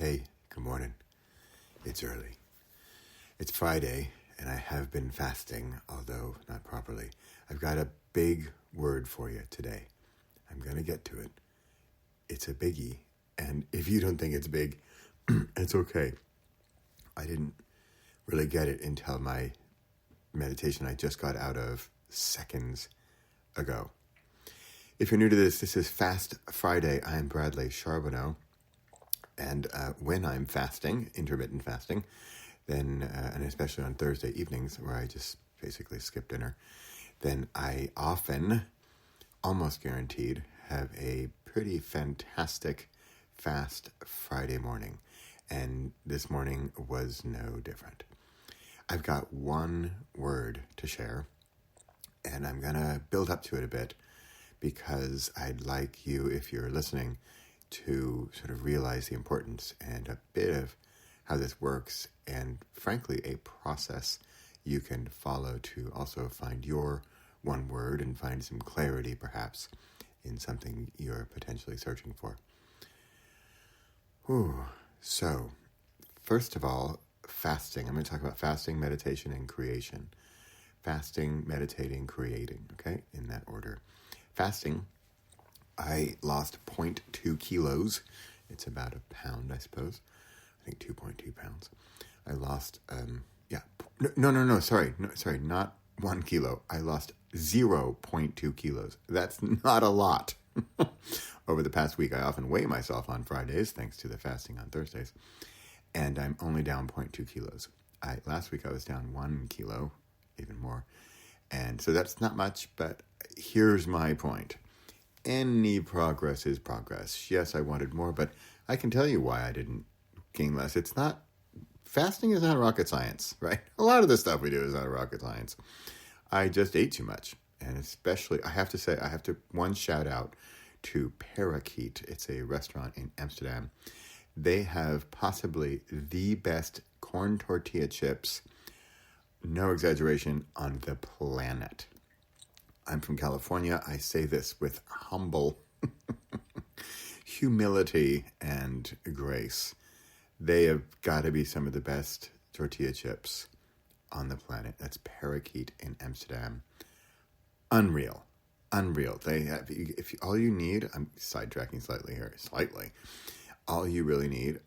Hey, good morning. It's early. It's Friday, and I have been fasting, although not properly. I've got a big word for you today. I'm going to get to it. It's a biggie, and if you don't think it's big, it's okay. I didn't really get it until my meditation I just got out of seconds ago. If you're new to this is Fast Friday. I'm Bradley Charbonneau. And when I'm fasting, intermittent fasting, then, and especially on Thursday evenings where I just basically skip dinner, then I often, almost guaranteed, have a pretty fantastic fast Friday morning. And this morning was no different. I've got one word to share, and I'm going to build up to it a bit because I'd like you, if you're listening, to sort of realize the importance and a bit of how this works, and frankly, a process you can follow to also find your one word and find some clarity, perhaps, in something you're potentially searching for. So, first of all, fasting. I'm going to talk about fasting, meditation, and creation. Fasting, meditating, creating, okay, in that order. Fasting, I lost 0.2 kilos. It's about a pound, I suppose. I think 2.2 pounds. I lost, sorry, not 1 kilo. I lost 0.2 kilos. That's not a lot. Over the past week, I often weigh myself on Fridays, thanks to the fasting on Thursdays, and I'm only down 0.2 kilos. Last week, I was down 1 kilo, even more, and so that's not much, but here's my point. Any progress is progress. Yes, I wanted more, but I can tell you why I didn't gain less. Fasting is not rocket science, right? A lot of the stuff we do is not rocket science. I just ate too much. And especially, I have to one shout out to Parakeet. It's a restaurant in Amsterdam. They have possibly the best corn tortilla chips, no exaggeration, on the planet. I'm from California. I say this with humble humility and grace. They have got to be some of the best tortilla chips on the planet. That's Parakeet in Amsterdam. Unreal. They have, all you need, I'm sidetracking slightly here, all you really need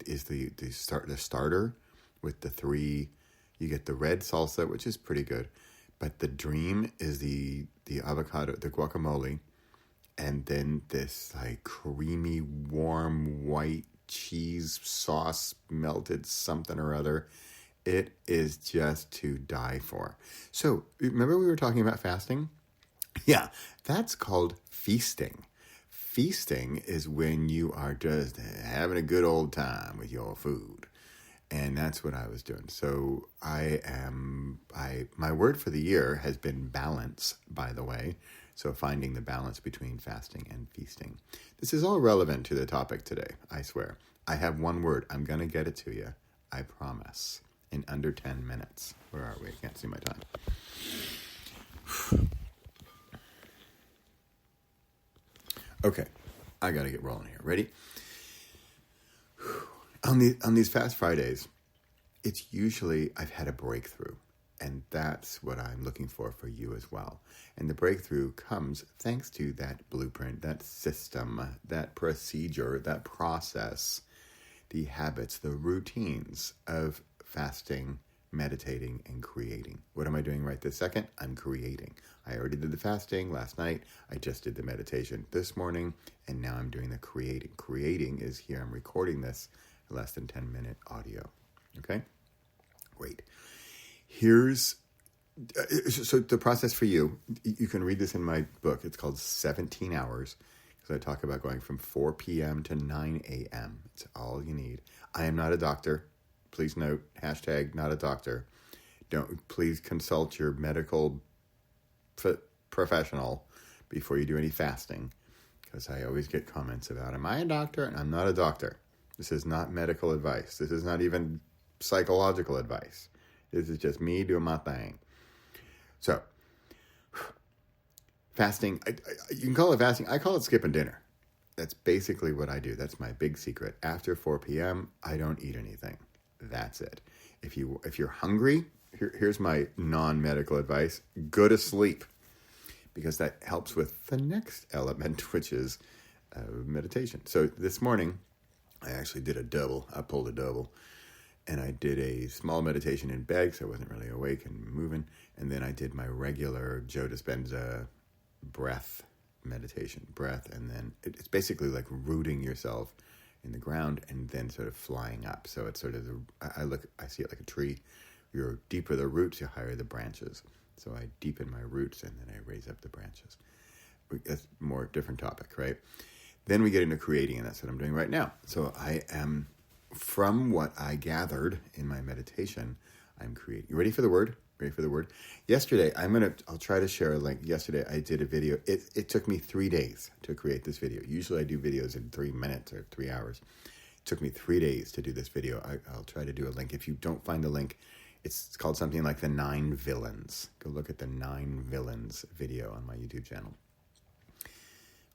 is the starter with the 3, you get the red salsa, which is pretty good. But the dream is the avocado, the guacamole, and then this like creamy, warm, white cheese sauce, melted something or other. It is just to die for. So, remember we were talking about fasting? Yeah, that's called feasting. Feasting is when you are just having a good old time with your food. And that's what I was doing. So my word for the year has been balance, by the way. So finding the balance between fasting and feasting. This is all relevant to the topic today, I swear. I have one word. I'm going to get it to you. I promise. In under 10 minutes. Where are we? I can't see my time. Okay. I got to get rolling here. Ready? On these Fast Fridays, it's usually I've had a breakthrough, and that's what I'm looking for you as well. And the breakthrough comes thanks to that blueprint, that system, that procedure, that process, the habits, the routines of fasting, meditating, and creating. What am I doing right this second? I'm creating. I already did the fasting last night. I just did the meditation this morning, and now I'm doing the creating. Creating is here. I'm recording this less than 10-minute audio. Okay? Great. So the process for you can read this in my book. It's called 17 Hours, because I talk about going from 4 p.m. to 9 a.m. It's all you need. I am not a doctor. Please note, # not a doctor. Please consult your medical professional before you do any fasting, because I always get comments about, am I a doctor? And I'm not a doctor. This is not medical advice. This is not even psychological advice. This is just me doing my thing. So, fasting, you can call it fasting. I call it skipping dinner. That's basically what I do. That's my big secret. After 4 p.m., I don't eat anything. That's it. If you're hungry, here's my non-medical advice. Go to sleep, because that helps with the next element, which is meditation. So this morning, I actually did a double. I pulled a double. And I did a small meditation in bed, so I wasn't really awake and moving. And then I did my regular Joe Dispenza breath meditation. And then it's basically like rooting yourself in the ground and then sort of flying up. So it's sort of, I see it like a tree. You're deeper the roots, you're higher the branches. So I deepen my roots and then I raise up the branches. That's a more different topic, right? Then we get into creating, and that's what I'm doing right now. So I am, from what I gathered in my meditation, I'm creating. You ready for the word? Ready for the word? Yesterday, I'll try to share a link. Yesterday, I did a video. It took me 3 days to create this video. Usually I do videos in 3 minutes or 3 hours. It took me 3 days to do this video. I'll try to do a link. If you don't find the link, it's called something like the 9 Villains. Go look at the 9 Villains video on my YouTube channel.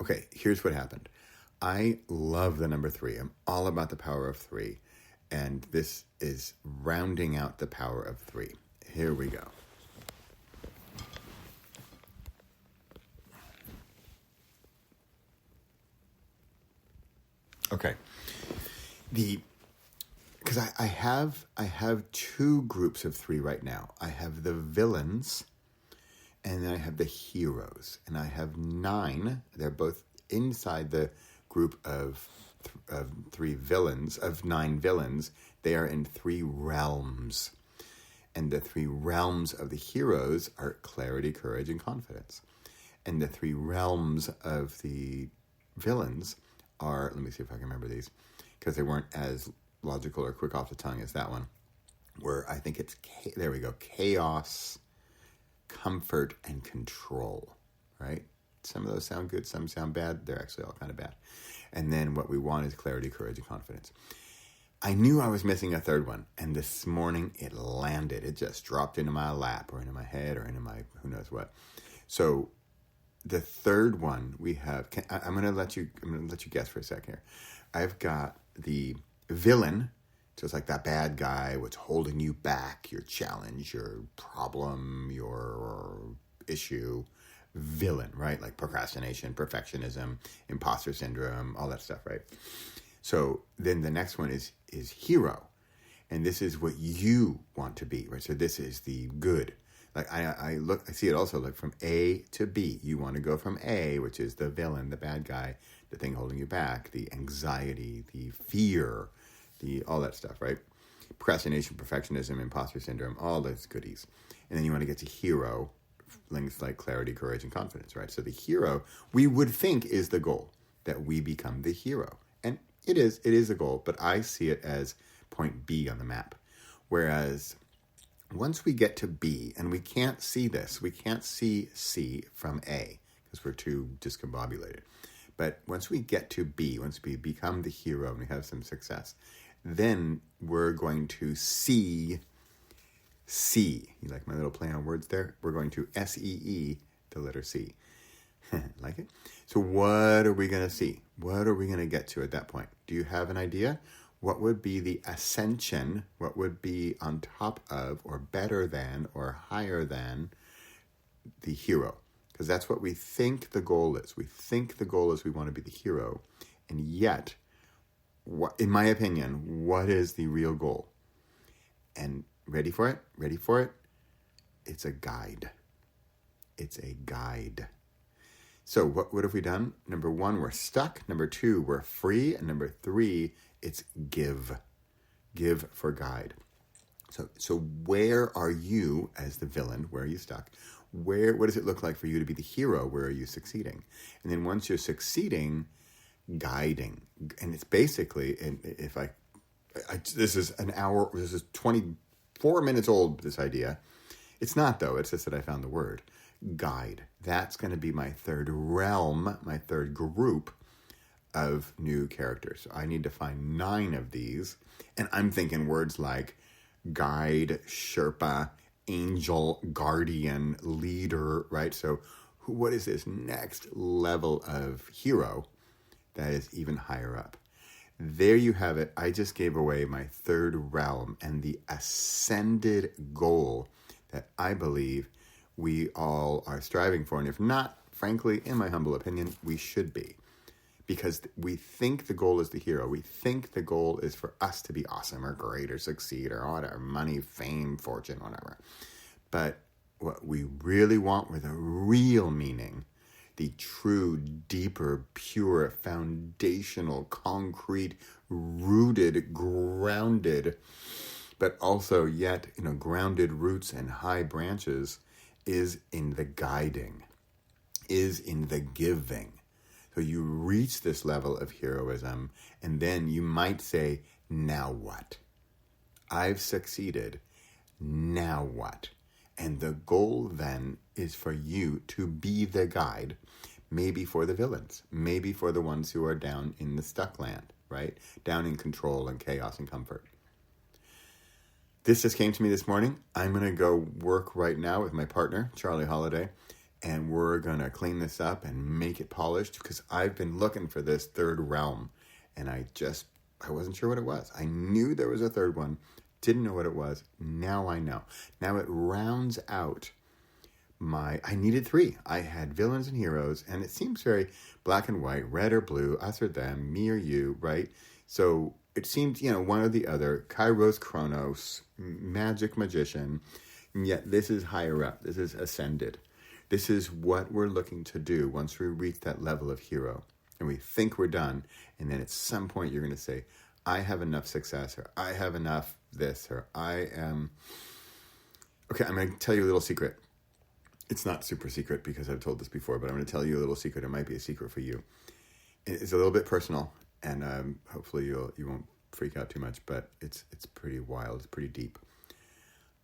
Okay, here's what happened. I love the number 3. I'm all about the power of 3. And this is rounding out the power of 3. Here we go. Okay. Because I have 2 groups of 3 right now. I have the villains, and then I have the heroes. And I have 9. They're both inside the group of 3 villains, of 9 villains. They are in 3 realms. And the 3 realms of the heroes are clarity, courage, and confidence. And the 3 realms of the villains are, let me see if I can remember these, because they weren't as logical or quick off the tongue as that one, where I think it's, there we go, chaos, comfort, and control, right? Some of those sound good, some sound bad. They're actually all kind of bad. And then what we want is clarity, courage, and confidence. I knew I was missing a 3rd one, and this morning it landed. It just dropped into my lap or into my head or into my who knows what. So the 3rd one we have, I'm going to let you guess for a second here. I've got the villain, so it's like that bad guy, what's holding you back, your challenge, your problem, your issue. Villain, right? Like procrastination, perfectionism, imposter syndrome, all that stuff, right? So then the next one is hero. And this is what you want to be, right? So this is the good. Like I see it also like from A to B. You want to go from A, which is the villain, the bad guy, the thing holding you back, the anxiety, the fear, all that stuff, right? Procrastination, perfectionism, imposter syndrome, all those goodies. And then you want to get to hero, things like clarity, courage, and confidence, right? So the hero, we would think, is the goal, that we become the hero. And it is a goal, but I see it as point B on the map. Whereas once we get to B, and we can't see this, we can't see C from A, because we're too discombobulated. But once we get to B, once we become the hero and we have some success, then we're going to see C. You like my little play on words there? We're going to S-E-E, the letter C. Like it? So what are we going to see? What are we going to get to at that point? Do you have an idea? What would be the ascension? What would be on top of, or better than, or higher than the hero? Because that's what we think the goal is. We think the goal is we want to be the hero. And yet, in my opinion, what is the real goal? And ready for it? Ready for it? It's a guide. It's a guide. So what have we done? Number 1, we're stuck. Number 2, we're free. And number 3, it's give. Give for guide. So where are you as the villain? Where are you stuck? What does it look like for you to be the hero? Where are you succeeding? And then once you're succeeding, guiding. And it's basically, if this is an hour, this is 24 minutes old, this idea. It's not, though. It's just that I found the word. Guide. That's going to be my 3rd realm, my 3rd group of new characters. So I need to find 9 of these. And I'm thinking words like guide, Sherpa, angel, guardian, leader, right? So what is this next level of hero that is even higher up. There you have it. I just gave away my third realm and the ascended goal that I believe we all are striving for. And if not, frankly, in my humble opinion, we should be. Because we think the goal is the hero. We think the goal is for us to be awesome or great or succeed or whatever, money, fame, fortune, whatever. But what we really want with a real meaning, the true, deeper, pure, foundational, concrete, rooted, grounded, but also yet, grounded roots and high branches, is in the guiding, is in the giving. So you reach this level of heroism, and then you might say, now what? I've succeeded. Now what? And the goal then is for you to be the guide, maybe for the villains, maybe for the ones who are down in the stuck land, right? Down in control and chaos and comfort. This just came to me this morning. I'm going to go work right now with my partner, Charlie Holiday, and we're going to clean this up and make it polished because I've been looking for this third realm, and I wasn't sure what it was. I knew there was a third one, didn't know what it was. Now I know. Now it rounds out I needed three. I had villains and heroes, and it seems very black and white, red or blue, us or them, me or you, right? So it seemed, one or the other, Kairos, Chronos, magic, magician, and yet this is higher up. This is ascended. This is what we're looking to do once we reach that level of hero. And we think we're done. And then at some point you're going to say, I have enough success, or I have enough this, or I am... Okay, I'm going to tell you a little secret. It's not super secret because I've told this before, but I'm going to tell you a little secret. It might be a secret for you. It's a little bit personal, and hopefully you won't freak out too much, but it's pretty wild. It's pretty deep.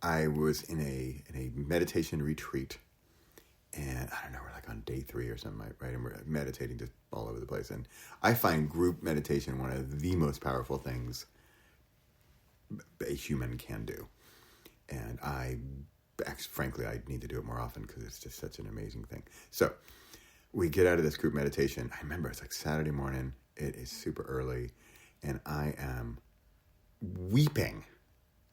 I was in a meditation retreat. And I don't know, we're like on day 3 or something, right? And we're meditating just all over the place. And I find group meditation one of the most powerful things a human can do. And frankly, I need to do it more often because it's just such an amazing thing. So we get out of this group meditation. I remember it's like Saturday morning. It is super early. And I am weeping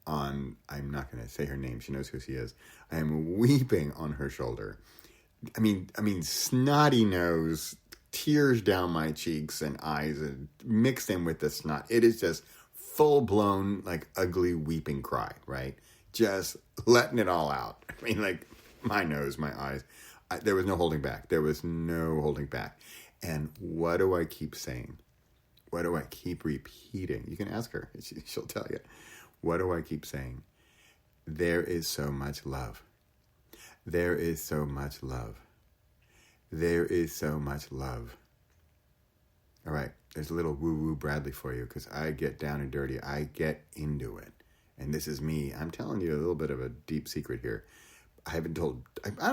I'm not going to say her name. She knows who she is. I am weeping on her shoulder. I mean, snotty nose, tears down my cheeks and eyes, and mixed in with the snot. It is just full-blown, like, ugly weeping cry, right? Just letting it all out. I mean, like, my nose, my eyes. There was no holding back. There was no holding back. And what do I keep saying? What do I keep repeating? You can ask her. She'll tell you. What do I keep saying? There is so much love. There is so much love. There is so much love. All right, there's a little woo-woo Bradley for you because I get down and dirty. I get into it. And this is me. I'm telling you a little bit of a deep secret here. I haven't told,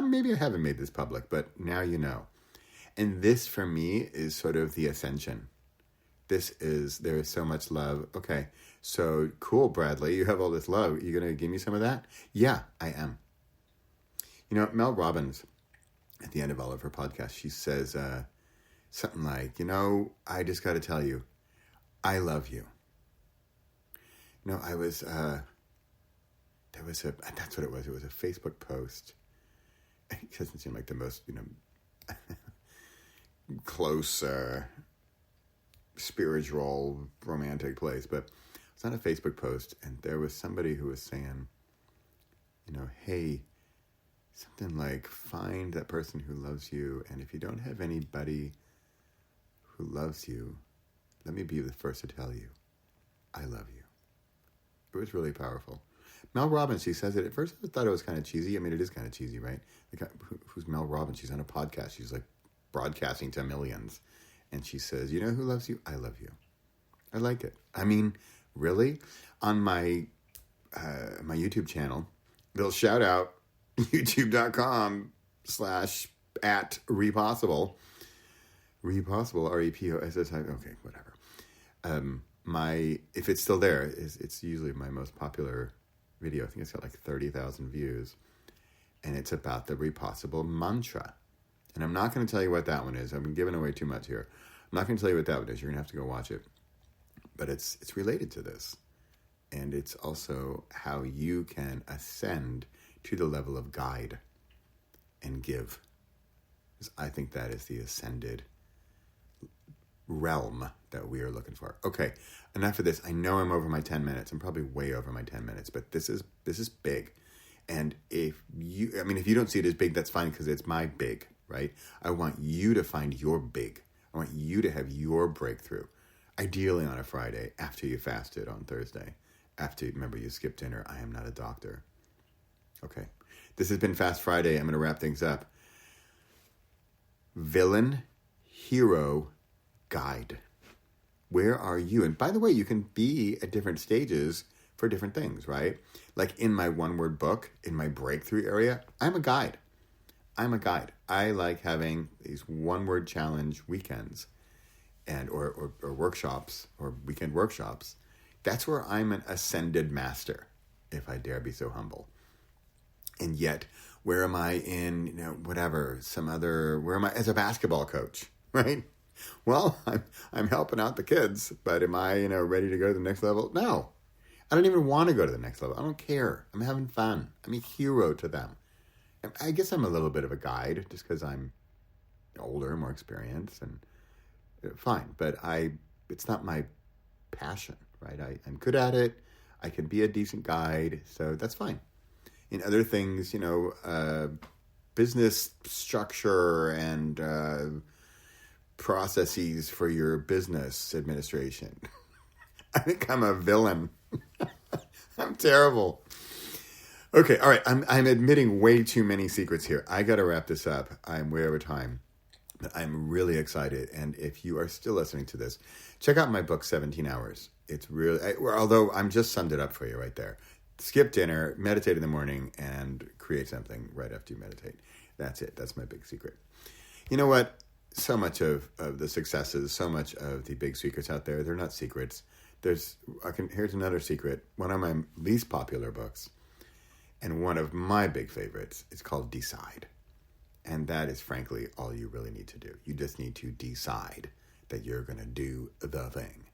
maybe I haven't made this public, but now you know. And this for me is sort of the ascension. There is so much love. Okay, so cool, Bradley. You have all this love. You going to give me some of that? Yeah, I am. You know, Mel Robbins, at the end of all of her podcasts, she says something like, I just got to tell you, I love you. That's what it was. It was a Facebook post. It doesn't seem like the most, close, spiritual, romantic place, but it's on a Facebook post, and there was somebody who was saying, hey, something like, find that person who loves you, and if you don't have anybody who loves you, let me be the first to tell you, I love you. It was really powerful. Mel Robbins, she says it. At first, I thought it was kind of cheesy. I mean, it is kind of cheesy, right? Who's Mel Robbins? She's on a podcast. She's like broadcasting to millions. And she says, you know who loves you? I love you. I like it. I mean, really? On my YouTube channel, they'll shout out youtube.com/@repossible. Repossible, R-E-P-O-S-S-I. Okay, whatever. If it's still there, it's usually my most popular video. I think it's got like 30,000 views. And it's about the Repossible mantra. And I'm not going to tell you what that one is. I've been giving away too much here. I'm not going to tell you what that one is. You're going to have to go watch it. But it's related to this. And it's also how you can ascend to the level of guide and give. I think that is the ascended realm that we are looking for. Okay, enough of this. I know I'm over my 10 minutes. I'm probably way over my 10 minutes, but this is big. And if you don't see it as big, that's fine, because it's my big, right? I want you to find your big. I want you to have your breakthrough. Ideally on a Friday, after you fasted on Thursday. Remember, you skipped dinner. I am not a doctor. Okay. This has been Fast Friday. I'm going to wrap things up. Villain, hero, guide. Where are you? And by the way, you can be at different stages for different things, right? Like in my one-word book, in my breakthrough area, I'm a guide. I like having these one-word challenge weekends and or workshops or weekend workshops. That's where I'm an ascended master, if I dare be so humble. And yet, where am I in, where am I as a basketball coach, right? Well, I'm helping out the kids, but am I, ready to go to the next level? No. I don't even want to go to the next level. I don't care. I'm having fun. I'm a hero to them. And I guess I'm a little bit of a guide just because I'm older, more experienced, and fine. But it's not my passion, right? I'm good at it. I can be a decent guide, so that's fine. In other things, business structure and processes for your business administration. I think I'm a villain. I'm terrible. Okay, all right. I'm admitting way too many secrets here. I got to wrap this up. I'm way over time. But I'm really excited. And if you are still listening to this, check out my book, 17 Hours. It's really, although I'm just summed it up for you right there. Skip dinner, meditate in the morning, and create something right after you meditate. That's it. That's my big secret. You know what? So much of the successes, so much of the big secrets out there, they're not secrets. Here's another secret. One of my least popular books, and one of my big favorites, is called Decide. And that is, frankly, all you really need to do. You just need to decide that you're going to do the thing.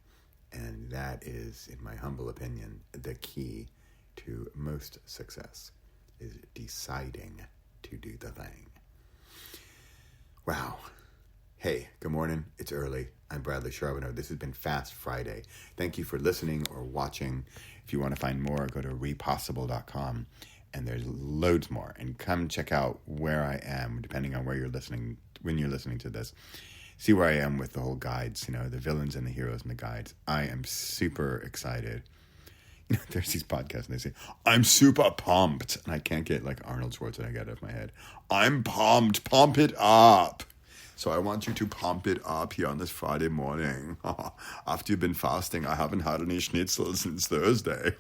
And that is, in my humble opinion, the key to most success, is deciding to do the thing. Wow. Hey, good morning. It's early. I'm Bradley Charbonneau. This has been Fast Friday. Thank you for listening or watching. If you want to find more, go to re431.com, and there's loads more. And come check out where I am, depending on where you're listening, when you're listening to this. See where I am with the whole guides, the villains and the heroes and the guides. I am super excited. There's these podcasts and they say, I'm super pumped. And I can't get like Arnold Schwarzenegger out of my head. I'm pumped. Pump it up. So I want you to pump it up here on this Friday morning. After you've been fasting, I haven't had any schnitzel since Thursday.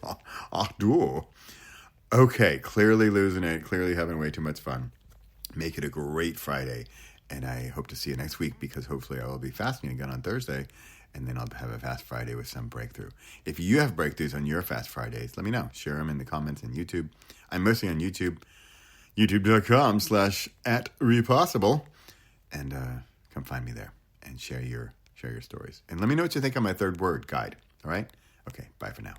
Ach du. Okay, clearly losing it. Clearly having way too much fun. Make it a great Friday. And I hope to see you next week, because hopefully I will be fasting again on Thursday. And then I'll have a Fast Friday with some breakthrough. If you have breakthroughs on your Fast Fridays, let me know. Share them in the comments on YouTube. I'm mostly on YouTube. YouTube.com/@repossible. And come find me there and share your stories. And let me know what you think of my third word guide. All right? Okay, bye for now.